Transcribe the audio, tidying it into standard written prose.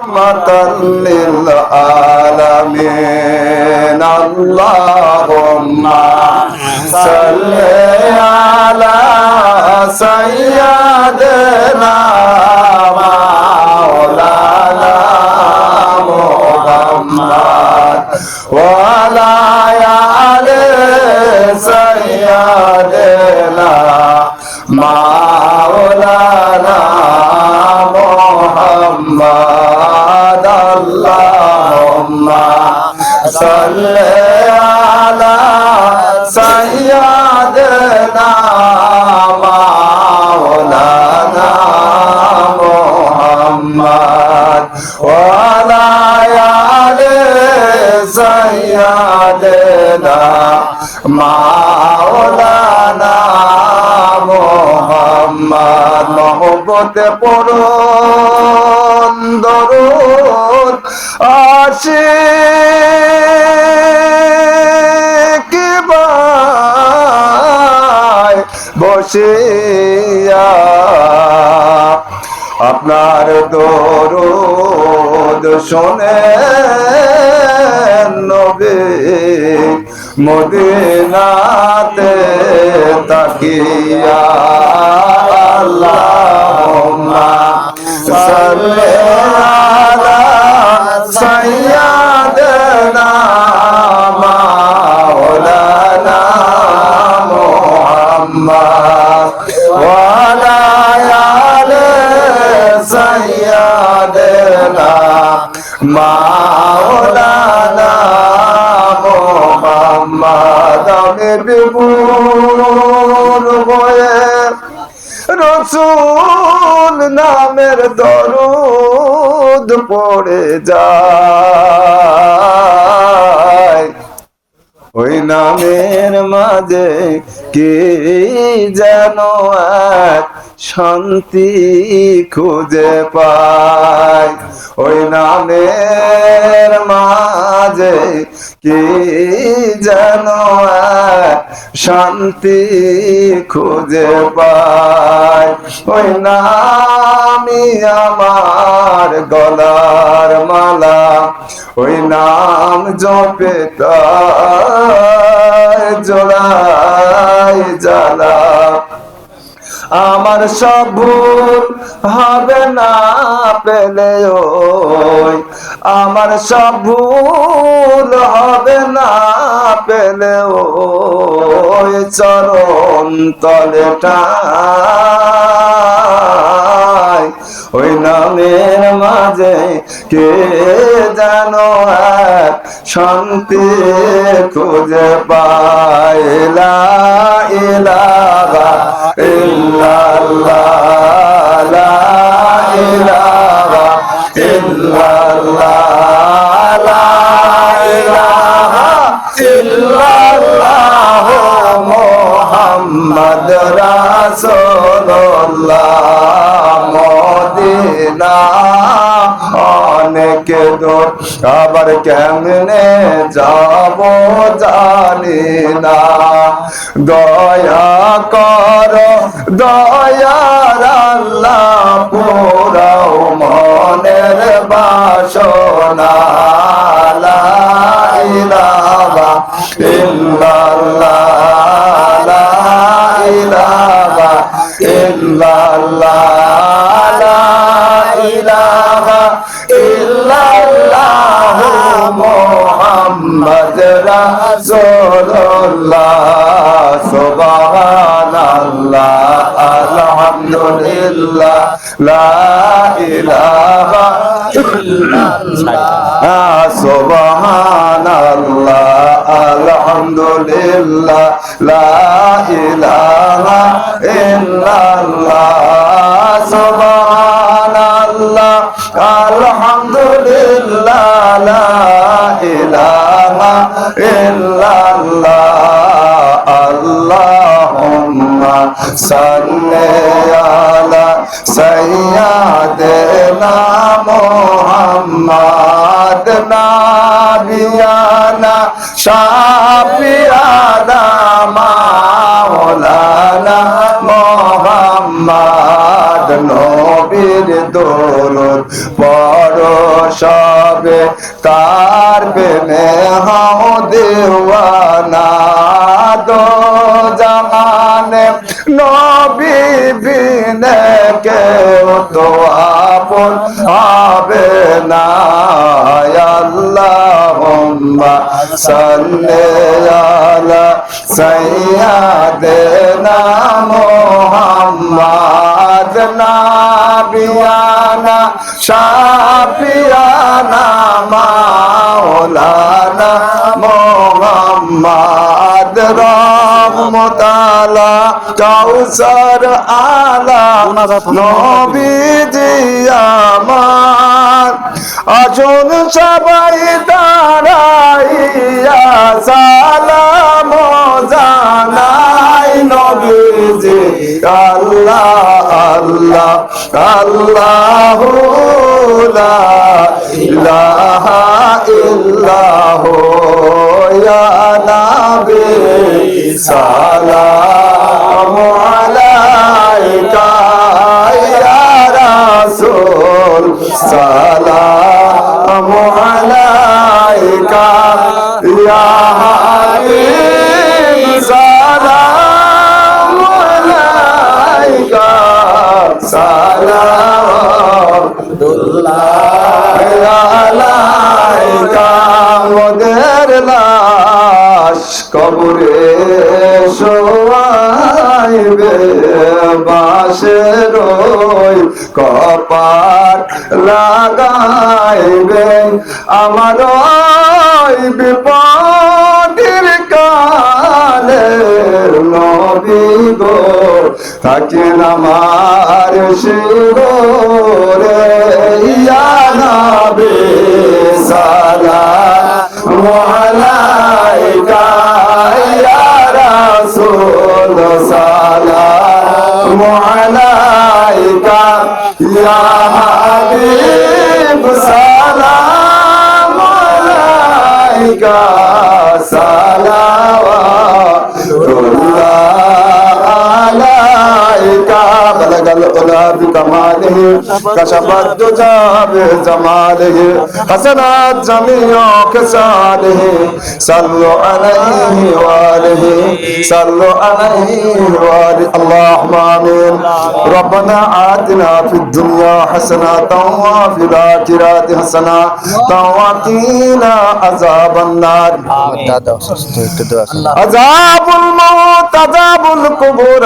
লিল আলামিন আল্লাহুম্মা সাল্লি আলা সাইয়্যিদিনা মাওলানা মুহাম্মদ ওয়া আলা আলি সাইয়্যিদিনা মাওলানা মুহাম্মদ আল্লাহুম্মা সাল্লি আলা সাইয়্যিদিনা মাওলানা মুহাম্মদ ওয়া আলা আলি সাইয়্যিদিনা মাওলানা মুহাম্মদ মহব্বতে পড়ুন দরুদ আশিক ভাই বসিয়া আপনার দরুদ শুনে নবী মদিনাতে তাকিয়া আল্লাহুম্মা সাল্লি আলা সাইয়্যিদিনা মাওলানা মুহাম্মদ ওয়া আলা আলি সাইয়্যিদিনা মাওলানা মুহাম্মদ আমি বিমূঢ় হয়ে রসূল নামের দরুদ পড়ে যায় ওই নামের মাঝে কি যেন এক শান্তি খুঁজে পায় ওই নামের মাঝে কি যেন এক শান্তি খুঁজে পায় ওই নামই আমার গলার মালা ওই নাম জপে তার জোড়াই জ্বালা আমার সব ভুল হবে না পেলে ওই আমার সব ভুল হবে না পেলে ওই চরণ তলে ঠাই ওই নামের মাঝে কে জানো এক শান্তি খুঁজে পায় লা ইলাহা ইল্লাল্লাহ লা ইলাহা ইল্লাল্লাহ লা ইলাহা ইল্লাল্লাহ মুহাম্মদ রাসূলুল্লাহ মদিনা অনেক দূর আবার কেমনে যাব জানি না দয়া কর দয়ার আল্লাহ পুরাও মনের বাসনা লা ইলাহা ইল্লাল্লাহ লা ইলাহা ইল্লাল্লাহ লা ইলাহা ইল্লাল্লাহ মুহাম্মদ রাসূলুল্লাহ সুবহানাল্লাহ আলহামদুলিল্লাহ লা ইলাহা ইল্লাল্লাহ সুবহানাল্লাহ আলহামদুলিল্লাহ লা ইলাহা ইল্লাল্লাহ সুবহানাল্লাহ আলহামদুলিল্লাহ লা ইলাহা ইল্লাল্লাহ আল্লাহুম্মা সাল্লি আলা সাইয়্যিদিনা মুহাম্মদ নাবিয়ানা শাফিয়ানা মাওলানা মুহাম্মদ নবীর দরুদ পড়ো সবে কার প্রেমে হও দেওয়ানা দো জাহানে নবী বিনে কেউ তো আপন হবে না আল্লাহুম্মা সাল্লি আলা সাইয়্যিদিনা মুহাম্মাদ নাবিয়ানা শাফিয়ানা মাওলানা মুহাম্মাদ রহমতালা কাউসার আলা নবীজি আমার আসুন সবাই দাঁড়াইয়া সালাম জানাই নবীজি আল্লাহ আল্লাহ আল্লাহু লা ইলাহা ইল্লাহু ইয়া নবী সালামু আলাইকা ইয়া রাসূল সালামু আলাইকা ইয়া হাবিব সালামু আলাইকা সালামুল্লাহ আলাইকা মোদের লাশ কবরে শোয়াইবে বাঁশের ওই কপাট লাগাইবে আমার ওই বিপদের কালে নবী গো থাকেন আমার শিরে ইয়া নবী সালামু আলাইকা ইয়া রাসূল সালামু আলাইকা ইয়া হাবিব সালামু আলাইকা সালাওয়াতুল্লাহ আলাইকা বালাগাল উলা বিকামালিহি কাশাফাত দুজা বিজামালিহি হাসানাত জামিউ খিসালিহি সাল্লু আলাইহি ওয়া আলিহি সাল্লু আলাইহি ওয়া আলিহি আল্লাহুম্মা আমিন রব্বানা আতিনা ফিদ দুনিয়া হাসানাতাও ওয়া ফিল আখিরাতি হাসানাতাও ওয়া কিনা আযাবান নার আযাবুল মাউত আযাবুল কুবুর